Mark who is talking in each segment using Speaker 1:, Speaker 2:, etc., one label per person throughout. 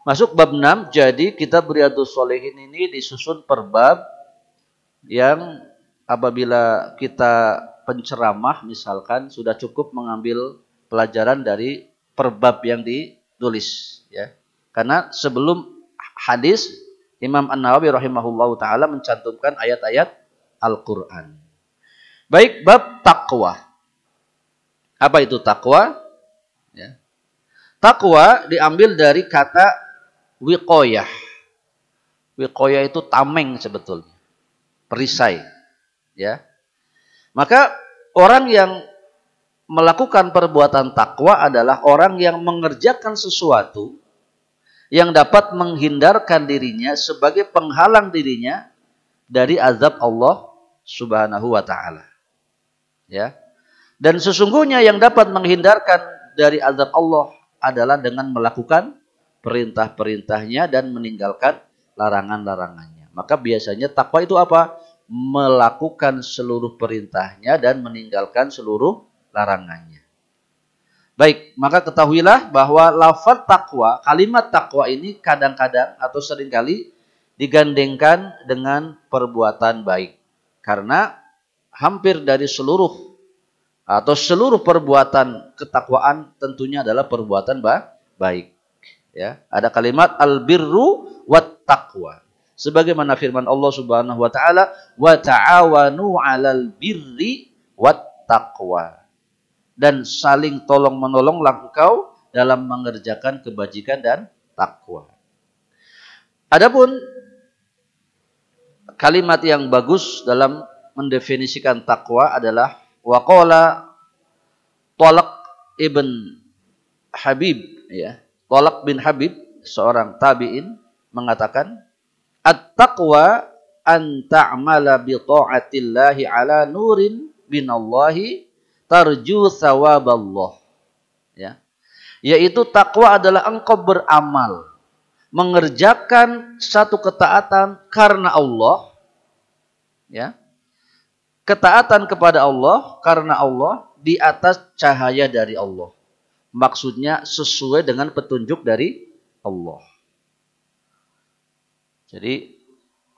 Speaker 1: Masuk bab 6, jadi kitab Riyadhus Shalihin ini disusun per bab yang apabila kita penceramah misalkan sudah cukup mengambil pelajaran dari per bab yang ditulis ya. Karena sebelum hadis Imam An-Nawawi rahimahullahu taala mencantumkan ayat-ayat Al-Qur'an. Baik, bab takwa. Apa itu takwa? Ya. Takwa diambil dari kata wiqayah. Wiqayah itu tameng sebetulnya. Perisai. Ya. Maka orang yang melakukan perbuatan takwa adalah orang yang mengerjakan sesuatu yang dapat menghindarkan dirinya sebagai penghalang dirinya dari azab Allah Subhanahu wa taala. Ya. Dan sesungguhnya yang dapat menghindarkan dari azab Allah adalah dengan melakukan perintah-perintahnya dan meninggalkan larangan-larangannya. Maka biasanya takwa itu apa? Melakukan seluruh perintahnya dan meninggalkan seluruh larangannya. Baik, maka ketahuilah bahwa lafaz takwa, kalimat takwa ini kadang-kadang atau seringkali digandengkan dengan perbuatan baik. Karena hampir dari seluruh perbuatan ketakwaan tentunya adalah perbuatan baik. Ya, ada kalimat albirru wat taqwa. Sebagaimana firman Allah Subhanahu wa taala, "Wa ta'awanu 'alal birri wat taqwa." Dan saling tolong-menolonglah engkau dalam mengerjakan kebajikan dan takwa. Adapun kalimat yang bagus dalam mendefinisikan takwa adalah waqala Talaq ibn Habib, ya. Talaq bin Habib, seorang tabi'in, mengatakan, "At-taqwa an ta'mala bi ta'atillahi ala nurin binallahi tarju thawaballah." Ya. Yaitu takwa adalah engkau beramal, mengerjakan satu ketaatan karena Allah, ya. Ketaatan kepada Allah karena Allah di atas cahaya dari Allah. Maksudnya sesuai dengan petunjuk dari Allah. Jadi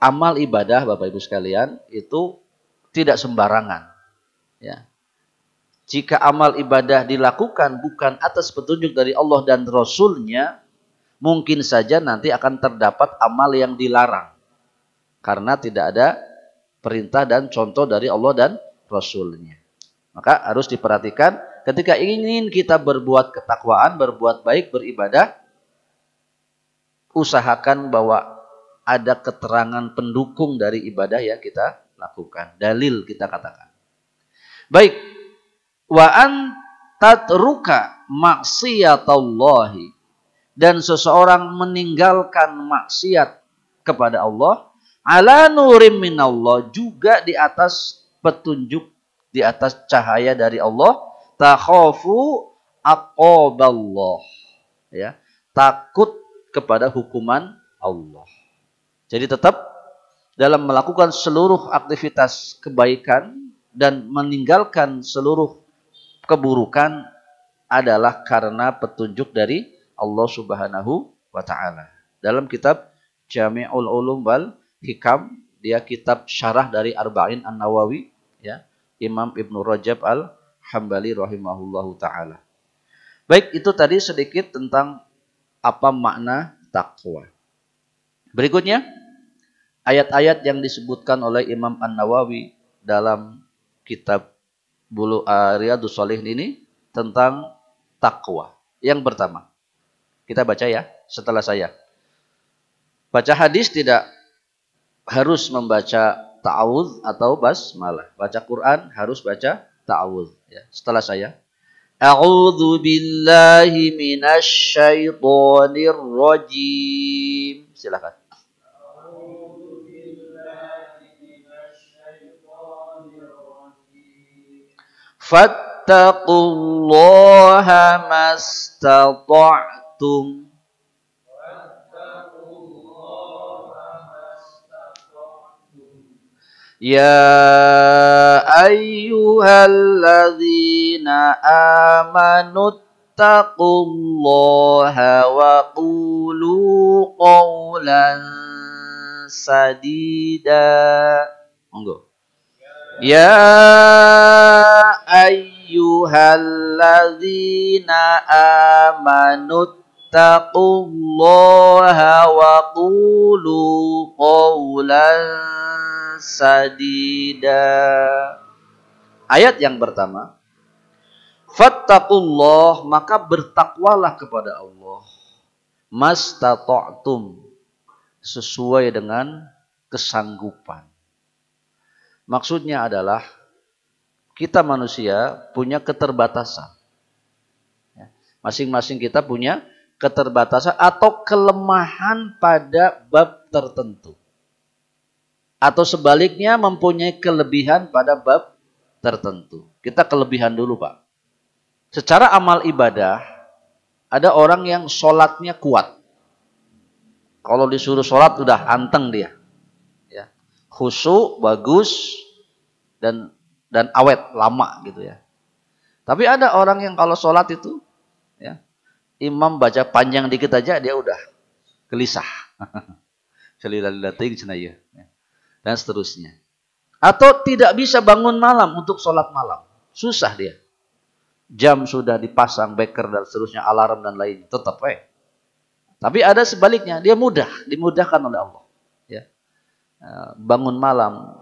Speaker 1: amal ibadah Bapak Ibu sekalian itu tidak sembarangan. Ya. Jika amal ibadah dilakukan bukan atas petunjuk dari Allah dan Rasulnya, mungkin saja nanti akan terdapat amal yang dilarang. Karena tidak ada perintah dan contoh dari Allah dan Rasulnya. Maka harus diperhatikan ketika ingin kita berbuat ketakwaan, berbuat baik, beribadah, usahakan bahwa ada keterangan pendukung dari ibadah yang kita lakukan. Dalil kita katakan. Baik. Wa an tatruka maksiyatallahi. Dan seseorang meninggalkan maksiat kepada Allah ala nurim minallah, juga di atas petunjuk, di atas cahaya dari Allah, takhafu aqaballah, ya, takut kepada hukuman Allah. Jadi tetap dalam melakukan seluruh aktivitas kebaikan dan meninggalkan seluruh keburukan adalah karena petunjuk dari Allah Subhanahu wa taala. Dalam kitab Jami'ul Ulum wal Hikam, dia kitab syarah dari Arba'in An-Nawawi, ya, Imam Ibnu Rajab Al-Hambali rahimahullahu taala. Baik, itu tadi sedikit tentang apa makna takwa. Berikutnya ayat-ayat yang disebutkan oleh Imam An-Nawawi dalam kitab Riyadhus Shalihin ini tentang takwa. Yang pertama, kita baca ya setelah saya. Baca hadis tidak harus membaca ta'awudz atau basmalah. Baca Quran harus baca ta'awudz, ya. Setelah saya. A'udzu billahi minasy syaithanir rajim. Silakan. Fattaqullaha mastata'tum. Ya ayyuhalladzina amanu Fattaqullaha wa qulu qawlan sadida. Monggo. Ya ayyuhalladzina amanu taqullaha wa qulu qawlan sadida. Ayat yang pertama, fattaqullah, maka bertakwalah kepada Allah, mastata'tum, sesuai dengan kesanggupan. Maksudnya adalah kita manusia punya keterbatasan. Masing-masing kita punya keterbatasan atau kelemahan pada bab tertentu. Atau sebaliknya mempunyai kelebihan pada bab tertentu. Kita kelebihan dulu, Pak. Secara amal ibadah, ada orang yang sholatnya kuat. Kalau disuruh sholat udah anteng dia. Ya. Khusyuk, bagus, dan awet, lama gitu ya. Tapi ada orang yang kalau sholat itu, ya, imam baca panjang dikit aja dia udah gelisah. Dan seterusnya. Atau tidak bisa bangun malam untuk sholat malam. Susah dia. Jam sudah dipasang, beker dan seterusnya, alarm dan lain. Tetap Tapi ada sebaliknya, dia dimudahkan oleh Allah. Ya. Bangun malam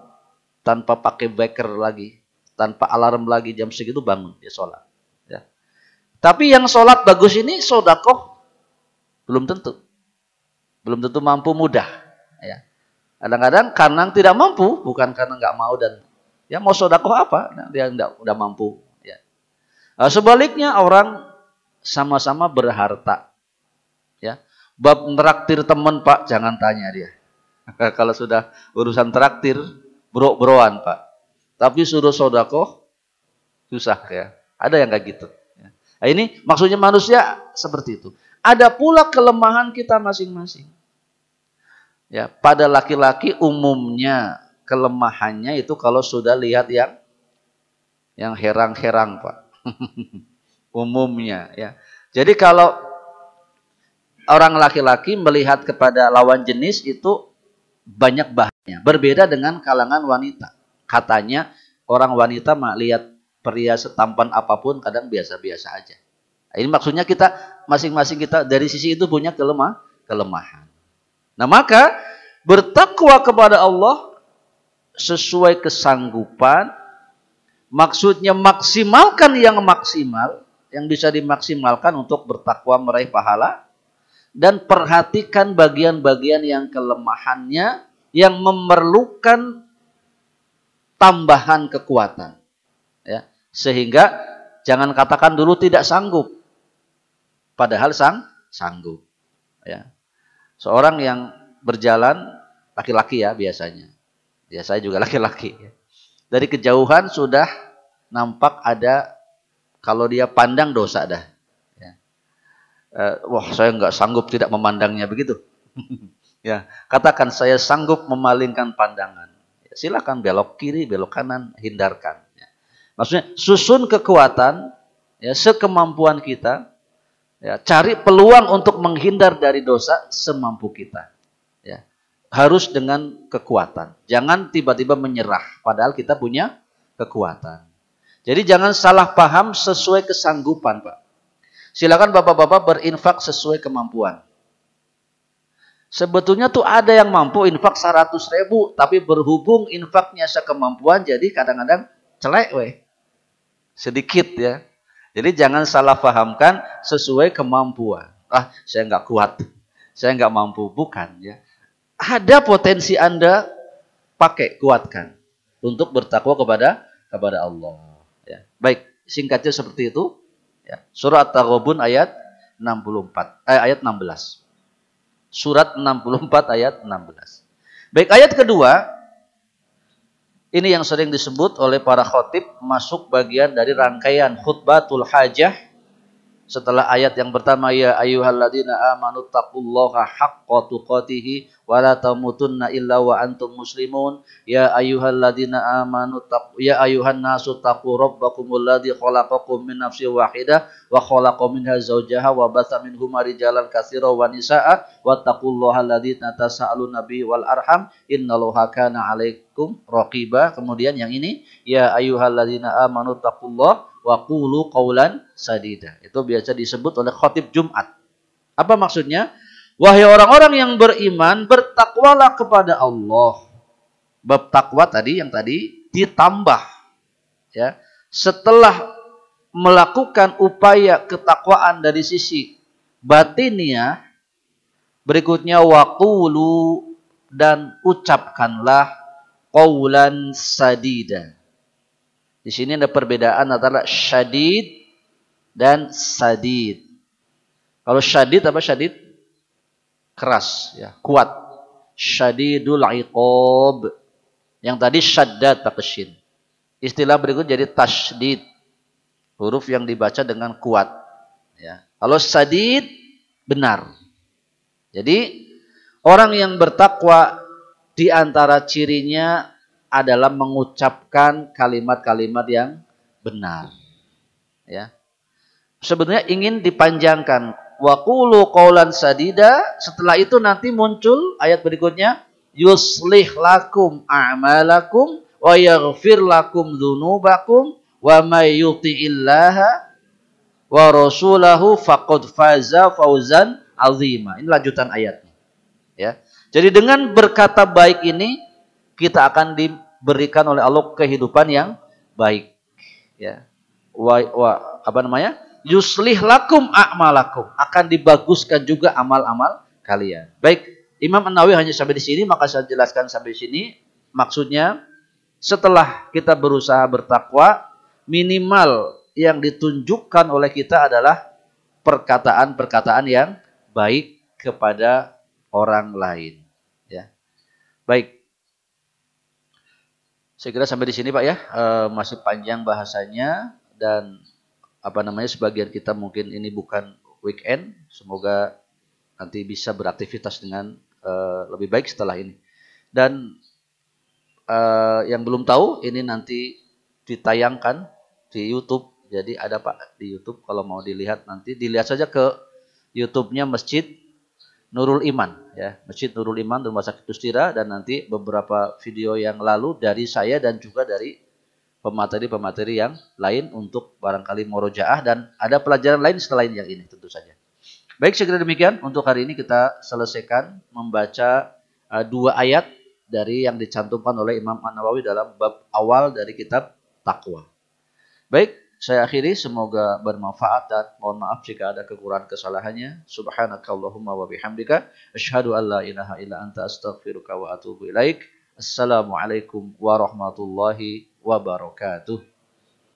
Speaker 1: tanpa pakai beker lagi, tanpa alarm lagi, jam segitu bangun, dia sholat. Ya. Tapi yang sholat bagus ini sodakoh belum tentu. Belum tentu mampu mudah. Ya. Kadang-kadang karena tidak mampu, bukan karena nggak mau dan ya mau sodakoh apa, dia udah mampu. Ya. Sebaliknya orang sama-sama berharta. Ya. Bab traktir teman, Pak, jangan tanya dia. Kalau sudah urusan traktir, bro-broan, Pak. Tapi suruh sodakoh, susah ya. Ada yang kayak gitu. Nah, ini maksudnya manusia seperti itu. Ada pula kelemahan kita masing-masing. Ya, pada laki-laki umumnya kelemahannya itu kalau sudah lihat yang herang-herang, Pak. Umumnya ya. Jadi kalau orang laki-laki melihat kepada lawan jenis itu banyak bahayanya. Berbeda dengan kalangan wanita. Katanya orang wanita lihat pria setampan apapun kadang biasa-biasa aja. Ini maksudnya kita masing-masing kita dari sisi itu punya kelemahan. Nah, maka bertakwa kepada Allah sesuai kesanggupan. Maksudnya maksimalkan yang maksimal, yang bisa dimaksimalkan untuk bertakwa meraih pahala. Dan perhatikan bagian-bagian yang kelemahannya yang memerlukan tambahan kekuatan. Ya, sehingga jangan katakan dulu tidak sanggup. Padahal sanggup. Ya. Seorang yang berjalan, laki-laki ya biasanya. Ya, saya juga laki-laki. Dari kejauhan sudah nampak ada, kalau dia pandang dosa dah. Wah, saya nggak sanggup tidak memandangnya, begitu. Ya, katakan saya sanggup memalingkan pandangan. Ya, silakan belok kiri, belok kanan, hindarkan. Ya. Maksudnya susun kekuatan, ya, sekemampuan kita. Ya, cari peluang untuk menghindar dari dosa semampu kita. Ya, harus dengan kekuatan. Jangan tiba-tiba menyerah, padahal kita punya kekuatan. Jadi jangan salah paham sesuai kesanggupan, Pak. Silakan bapak-bapak berinfak sesuai kemampuan. Sebetulnya tuh ada yang mampu infak 100.000, tapi berhubung infaknya sekemampuan, jadi kadang-kadang celek sedikit ya. Jadi jangan salah pahamkan sesuai kemampuan. Ah, saya nggak kuat, saya nggak mampu, bukan ya. Ada potensi Anda pakai, kuatkan untuk bertakwa kepada Allah. Ya. Baik, singkatnya seperti itu. Ya. Surat At-Taghabun ayat 16. Surat 64 ayat 16. Baik, ayat kedua, ini yang sering disebut oleh para khotib masuk bagian dari rangkaian khutbatul hajah Setelah ayat yang pertama, ya ayyuhalladzina amanu taqullaha haqqa tuqatih wa la tamutunna illa wa antum muslimun. Ya ayyuhalladzina amanu ya ayyuhan nasu taqu rabbakumul ladzi khalaqakum min nafsin wahidah wa khalaqa minha zawjaha wa batha minhuma rijalan katsiran wa nisaa wattaqullaha alladzina tasaaluna bihi wal arham innallaha kana 'alaikum raqiba. Kemudian yang ini, ya ayyuhalladzina amanu taqullaha wa qulu qawlan sadida. Itu biasa disebut oleh khatib Jumat. Apa maksudnya? Wahai orang-orang yang beriman, bertakwalah kepada Allah. Bab takwa tadi yang tadi ditambah, ya. Setelah melakukan upaya ketakwaan dari sisi batinnya, berikutnya waqulu, dan ucapkanlah qawlan sadida. Di sini ada perbedaan antara syadid dan sadid. Kalau syadid apa syadid? Keras, ya, kuat. Syadidul iqab. Yang tadi syaddad pakai shin. Istilah berikut jadi tasydid. Huruf yang dibaca dengan kuat, ya. Kalau sadid benar. Jadi orang yang bertakwa di antara cirinya adalah mengucapkan kalimat-kalimat yang benar, ya. Sebenarnya ingin dipanjangkan wa qulu qawlan sadida, setelah itu nanti muncul ayat berikutnya yuslih lakum a'malakum wa yaghfir lakum dzunubakum wa may yuti'illaha wa rasulahu faqad faza fawzan azima. Ini lanjutan ayatnya, ya. Jadi dengan berkata baik ini kita akan diberikan oleh Allah kehidupan yang baik, ya. Apa namanya? Yuslih lakum a'malakum, akan dibaguskan juga amal-amal kalian. Baik, Imam An-Nawawi hanya sampai di sini, maka saya jelaskan sampai di sini. Maksudnya, setelah kita berusaha bertakwa, minimal yang ditunjukkan oleh kita adalah perkataan-perkataan yang baik kepada orang lain, ya. Baik. Saya kira sampai di sini Pak, ya. Masih panjang bahasanya dan apa namanya, sebagian kita mungkin ini bukan weekend. Semoga nanti bisa beraktivitas dengan lebih baik setelah ini. Dan yang belum tahu, ini nanti ditayangkan di YouTube. Jadi ada Pak di YouTube, kalau mau dilihat nanti dilihat saja ke YouTube-nya Masjid Nurul Iman, ya, Masjid Nurul Iman Rumah Sakit Tustira, dan nanti beberapa video yang lalu dari saya dan juga dari pemateri-pemateri yang lain untuk barangkali murojaah, dan ada pelajaran lain selain yang ini tentu saja. Baik, sekira demikian untuk hari ini kita selesaikan membaca 2 ayat dari yang dicantumkan oleh Imam An-Nawawi dalam bab awal dari kitab Taqwa. Baik, saya akhiri, semoga bermanfaat dan mohon maaf jika ada kekurangan kesalahannya. Subhanakallahumma wa bihamdika asyhadu an la ilaha illa anta astaghfiruka wa atubu ilaik. Assalamualaikum warahmatullahi wabarakatuh.